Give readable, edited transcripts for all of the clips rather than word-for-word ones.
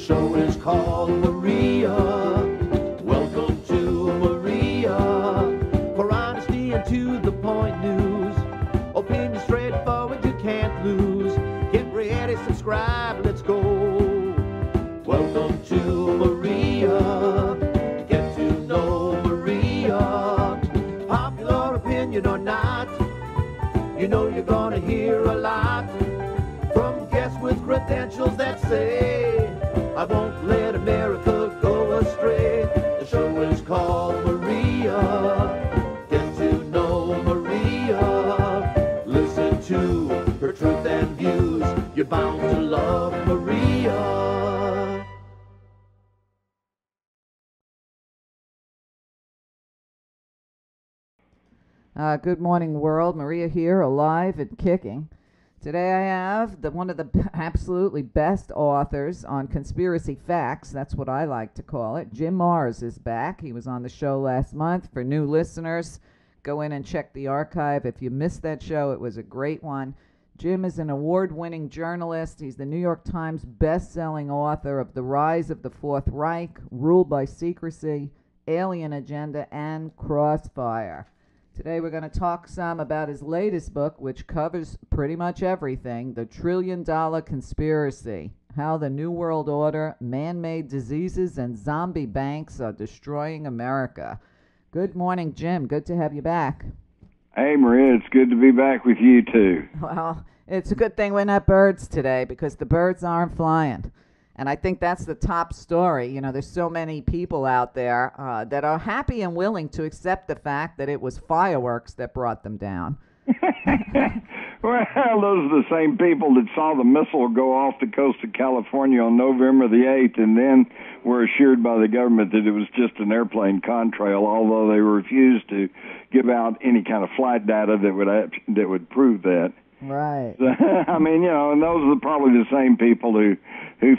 show is called Meria. Welcome to Meria. For honesty and to the point news. Opinion straightforward, you can't lose. Get ready, subscribe, let's go. Welcome to Meria. Get to know Meria. Popular opinion or not, you know you're gonna hear a lot from guests with credentials that say, I won't let America go astray. The show is called Meria. Get to know Meria. Listen to her truth and views. You're bound to love Meria. Good morning, world. Meria here, alive and kicking. Today I have one of the absolutely best authors on conspiracy facts. That's what I like to call it. Jim Marrs is back. He was on the show last month. For new listeners, go in and check the archive. If you missed that show, it was a great one. Jim is an award-winning journalist. He's the New York Times best-selling author of The Rise of the Fourth Reich, Rule by Secrecy, Alien Agenda, and Crossfire. Today we're going to talk some about his latest book, which covers pretty much everything, The $1 Trillion Conspiracy, How the New World Order, Man-Made Diseases, and Zombie Banks Are Destroying America. Good morning, Jim. Good to have you back. Hey, Maria, it's good to be back with you, too. Well, it's a good thing we're not birds today, because the birds aren't flying. And I think that's the top story. You know, there's so many people out there that are happy and willing to accept the fact that it was fireworks that brought them down. Well, those are the same people that saw the missile go off the coast of California on November the 8th and then were assured by the government that it was just an airplane contrail, although they refused to give out any kind of flight data that would prove that. Right. I mean, you know, and those are probably the same people who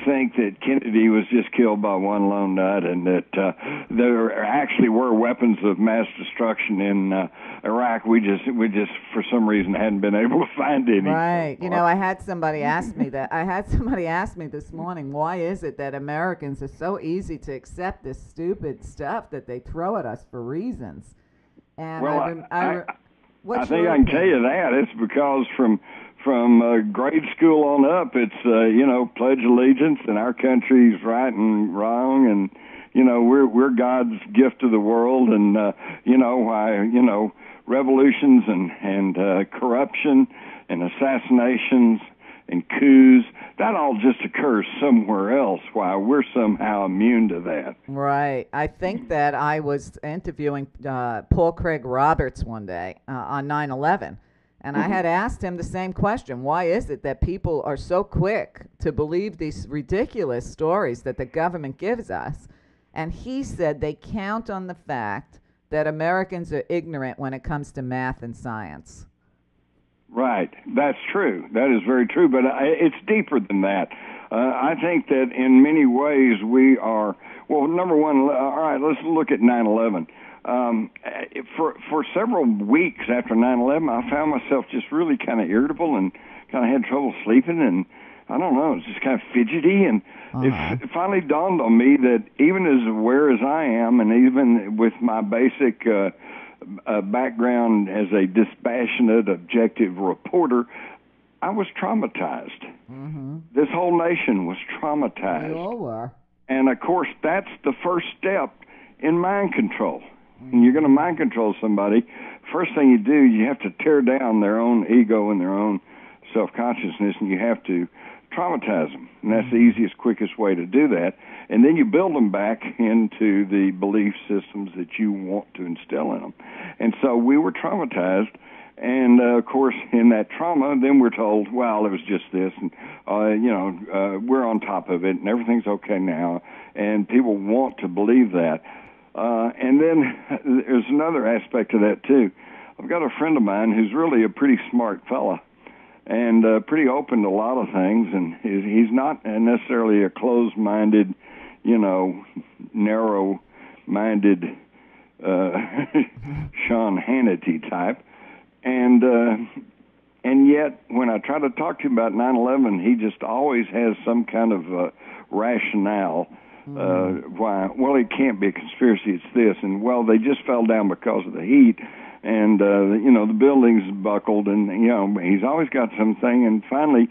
think that Kennedy was just killed by one lone nut and that there actually were weapons of mass destruction in Iraq. We just for some reason hadn't been able to find any. Right. You know, I had somebody ask me that. I had somebody ask me this morning, why is it that Americans are so easy to accept this stupid stuff that they throw at us for reasons? And well, I think I can tell you that it's because from grade school on up, it's pledge allegiance and our country's right and wrong, and we're God's gift to the world, and revolutions and corruption and assassinations and coups, that all just occurs somewhere else, while we're somehow immune to that. Right. I think that I was interviewing Paul Craig Roberts one day on 9/11, and I had asked him the same question. Why is it that people are so quick to believe these ridiculous stories that the government gives us? And he said they count on the fact that Americans are ignorant when it comes to math and science. Right. That's true. That is very true, but it's deeper than that. I think that in many ways we are, well, number one, all right, let's look at 9/11. For several weeks after 9/11, I found myself just really kind of irritable and kind of had trouble sleeping, and I don't know, it's just kind of fidgety, and it finally dawned on me that even as aware as I am, and even with my basic background as a dispassionate, objective reporter, I was traumatized. Mm-hmm. This whole nation was traumatized. We all were. And, of course, that's the first step in mind control. When you're going to mind control somebody, first thing you do, you have to tear down their own ego and their own self-consciousness, and you have to traumatize them. And that's the easiest, quickest way to do that. And then you build them back into the belief systems that you want to instill in them. And so we were traumatized. And, of course, in that trauma, then we're told, well, it was just this, and, we're on top of it, and everything's okay now. And people want to believe that. And then there's another aspect of that, too. I've got a friend of mine who's really a pretty smart fella and pretty open to a lot of things, and he's not necessarily a closed-minded, narrow-minded Sean Hannity type. And yet, when I try to talk to him about 9/11, he just always has some kind of rationale why. Well, it can't be a conspiracy. It's this, and well, they just fell down because of the heat, and the buildings buckled, and he's always got something. And finally,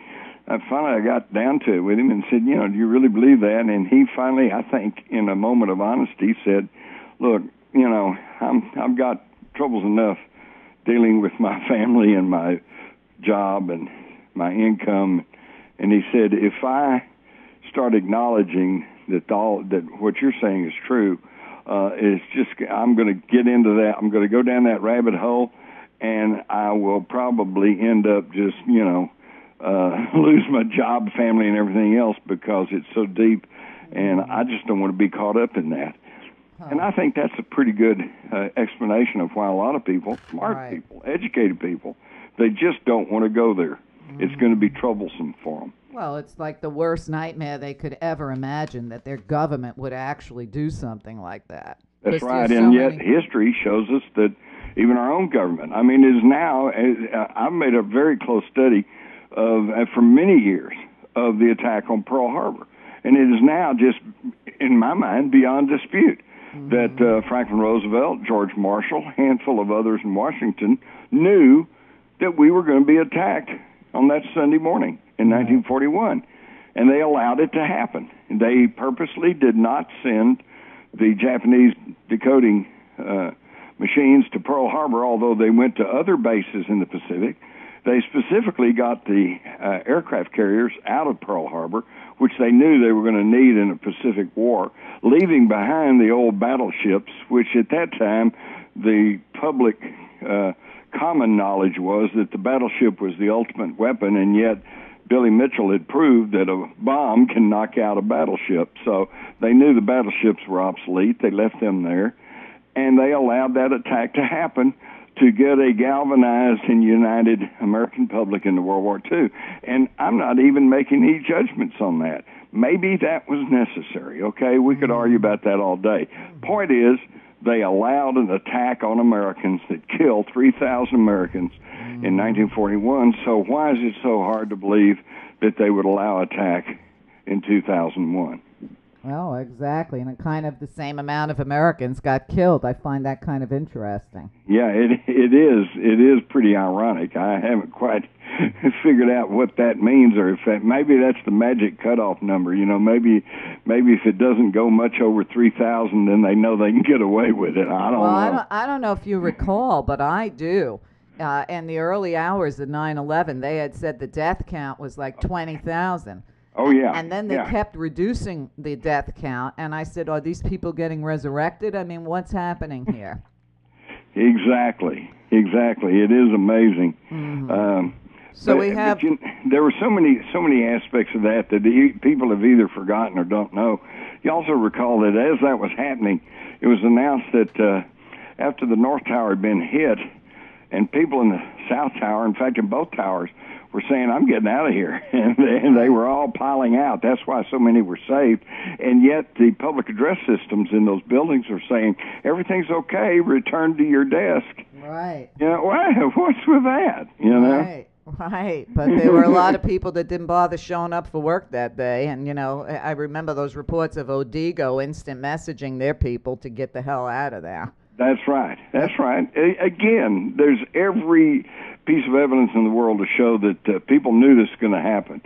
I got down to it with him and said, do you really believe that? And he finally, I think, in a moment of honesty, said, look, I've got troubles enough dealing with my family and my job and my income. And he said, if I start acknowledging that what you're saying is true, I'm going to get into that. I'm going to go down that rabbit hole, and I will probably end up just, lose my job, family, and everything else because it's so deep, and I just don't want to be caught up in that. And I think that's a pretty good explanation of why a lot of people, smart people, educated people, they just don't want to go there. It's going to be troublesome for them. Well, it's like the worst nightmare they could ever imagine, that their government would actually do something like that. That's right, and yet history shows us that even our own government, it is now, I've made a very close study of, for many years, of the attack on Pearl Harbor. And it is now just, in my mind, beyond dispute that Franklin Roosevelt, George Marshall, a handful of others in Washington knew that we were going to be attacked on that Sunday morning in 1941. And they allowed it to happen. They purposely did not send the Japanese decoding machines to Pearl Harbor, although they went to other bases in the Pacific. They specifically got the aircraft carriers out of Pearl Harbor, which they knew they were going to need in a Pacific war, leaving behind the old battleships, which at that time the public common knowledge was that the battleship was the ultimate weapon, and yet Billy Mitchell had proved that a bomb can knock out a battleship. So they knew the battleships were obsolete. They left them there, and they allowed that attack to happen to get a galvanized and united American public into World War II. And I'm not even making any judgments on that. Maybe that was necessary, okay? We could argue about that all day. Point is, they allowed an attack on Americans that killed 3,000 Americans in 1941, so why is it so hard to believe that they would allow attack in 2001? Well, exactly, and kind of the same amount of Americans got killed. I find that kind of interesting. Yeah, it is pretty ironic. I haven't quite figured out what that means, or if maybe that's the magic cutoff number. Maybe if it doesn't go much over 3,000, then they know they can get away with it. I don't know. I don't know if you recall, but I do. In the early hours of 9/11, they had said the death count was like 20,000. Oh, yeah. And then they kept reducing the death count, and I said, are these people getting resurrected? What's happening here? Exactly. It is amazing. So we have... there were so many aspects of that people have either forgotten or don't know. You also recall that as that was happening, it was announced that after the North Tower had been hit, and people in the South Tower, in fact, in both towers, were saying, I'm getting out of here. And they were all piling out. That's why so many were saved. And yet the public address systems in those buildings are saying, everything's okay, return to your desk. Right. What's with that? Right. But there were a lot of people that didn't bother showing up for work that day. And, I remember those reports of Odigo instant messaging their people to get the hell out of there. That's right. Again, there's every piece of evidence in the world to show that people knew this was going to happen.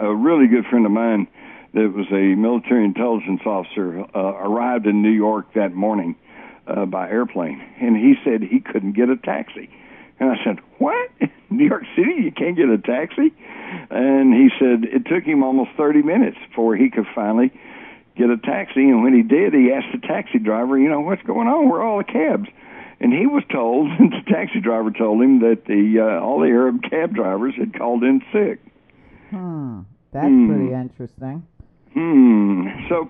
A really good friend of mine that was a military intelligence officer arrived in New York that morning by airplane, and he said he couldn't get a taxi. And I said, what? New York City, you can't get a taxi? And he said it took him almost 30 minutes before he could finally get a taxi, and when he did, he asked the taxi driver, what's going on? Where are all the cabs? And he was told, the taxi driver told him that all the Arab cab drivers had called in sick. That's pretty interesting. So,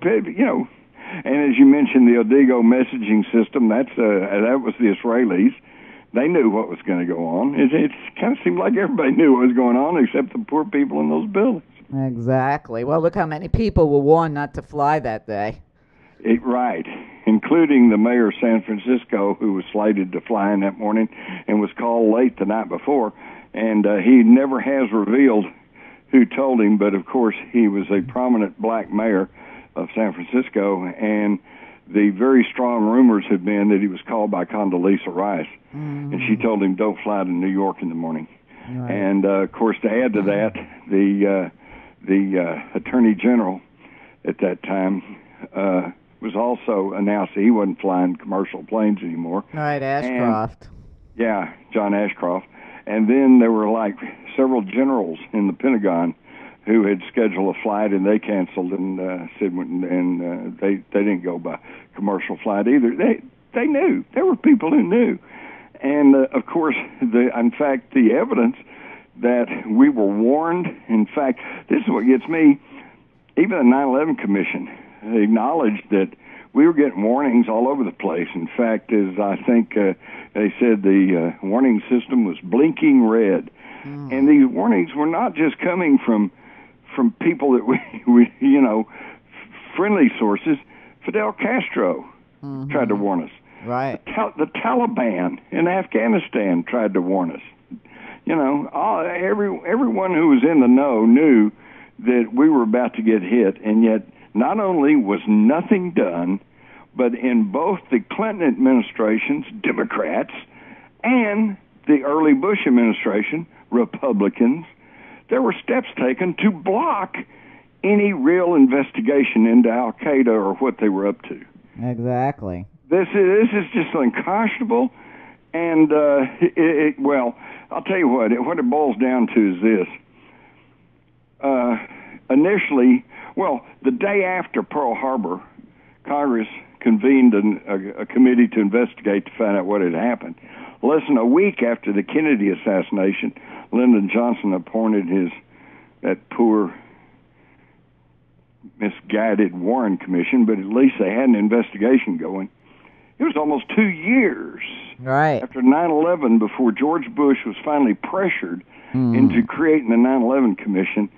and as you mentioned, the Odigo messaging system, that was the Israelis. They knew what was going to go on. It kind of seemed like everybody knew what was going on except the poor people in those buildings. Exactly. Well, look how many people were warned not to fly that day. Right, including the mayor of San Francisco, who was slated to fly in that morning and was called late the night before. And he never has revealed who told him, but of course he was a prominent black mayor of San Francisco, and the very strong rumors had been that he was called by Condoleezza Rice, and she told him, don't fly to New York in the morning. Right. And of course, to add to that, the Attorney General at that time was also announced that he wasn't flying commercial planes anymore. Right, Ashcroft. Yeah, John Ashcroft. And then there were like several generals in the Pentagon who had scheduled a flight, and they canceled and said, and they didn't go by commercial flight either. They knew. There were people who knew. And of course, in fact, the evidence that we were warned. In fact, this is what gets me. Even the 9/11 Commission acknowledged that we were getting warnings all over the place. In fact, as I think they said, the warning system was blinking red. And these warnings were not just coming from people that we friendly sources. Fidel Castro tried to warn us. Right. The Taliban in Afghanistan tried to warn us. Everyone who was in the know knew that we were about to get hit, and yet not only was nothing done, but in both the Clinton administrations, Democrats, and the early Bush administration, Republicans, there were steps taken to block any real investigation into Al-Qaeda or what they were up to. Exactly. This is just unconscionable, and well, I'll tell you what it boils down to is this. Initially, the day after Pearl Harbor, Congress convened a committee to investigate to find out what had happened. Less than a week after the Kennedy assassination, Lyndon Johnson appointed that poor, misguided Warren Commission, but at least they had an investigation going. It was almost 2 years after 9/11 before George Bush was finally pressured into creating the 9/11 Commission,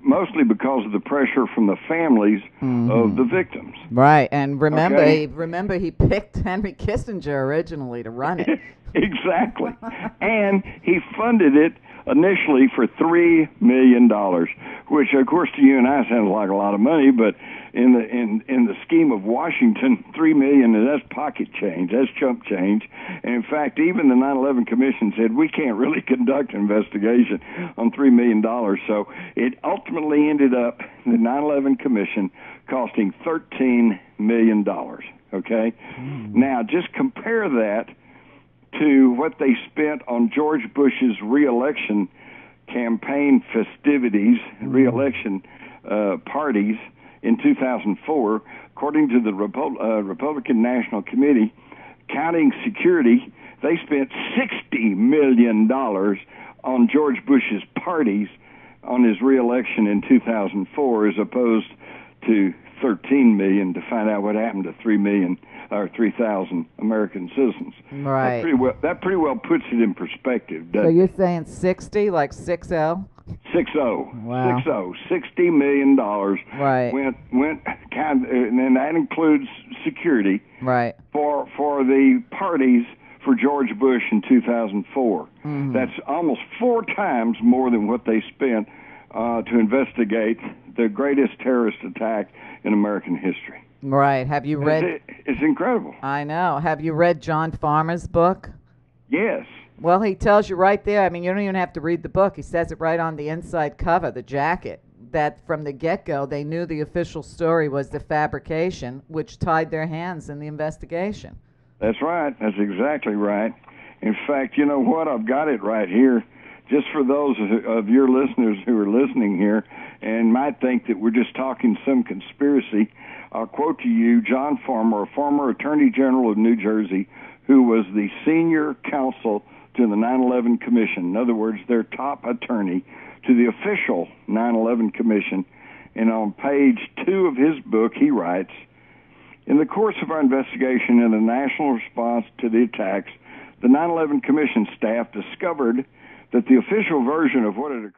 mostly because of the pressure from the families of the victims. Right, and remember he picked Henry Kissinger originally to run it. Exactly. And he funded it initially for $3 million, which, of course, to you and I sounds like a lot of money, but in the scheme of Washington, $3 million, that's pocket change, that's chump change. And in fact, even the 9/11 Commission said we can't really conduct an investigation on $3 million. So it ultimately ended up, the 9/11 Commission, costing $13 million. Okay? Now, just compare that to what they spent on George Bush's re-election campaign festivities, re-election parties in 2004. According to the Republican National Committee, counting security, they spent $60 million on George Bush's parties on his re-election in 2004, as opposed to $13 million to find out what happened to 3,000 American citizens. Right. That pretty well puts it in perspective. So you're saying 60, like 6-0? 6-0. Wow. 6-0. $60 million. Right. Went and then that includes security. Right. For the parties for George Bush in 2004. That's almost 4 times more than what they spent to investigate the greatest terrorist attack in American history. Right. Have you read... It's incredible. I know. Have you read John Farmer's book? Yes. Well, he tells you right there. I mean, you don't even have to read the book. He says it right on the inside cover, the jacket, that from the get-go they knew the official story was the fabrication, which tied their hands in the investigation. That's right. That's exactly right. In fact, you know what? I've got it right here. Just for those of your listeners who are listening here and might think that we're just talking some conspiracy, I'll quote to you John Farmer, a former Attorney General of New Jersey, who was the senior counsel to the 9/11 Commission. In other words, their top attorney to the official 9/11 Commission. And on page 2 of his book, he writes, in the course of our investigation and the national response to the attacks, the 9/11 Commission staff discovered that the official version of what had occurred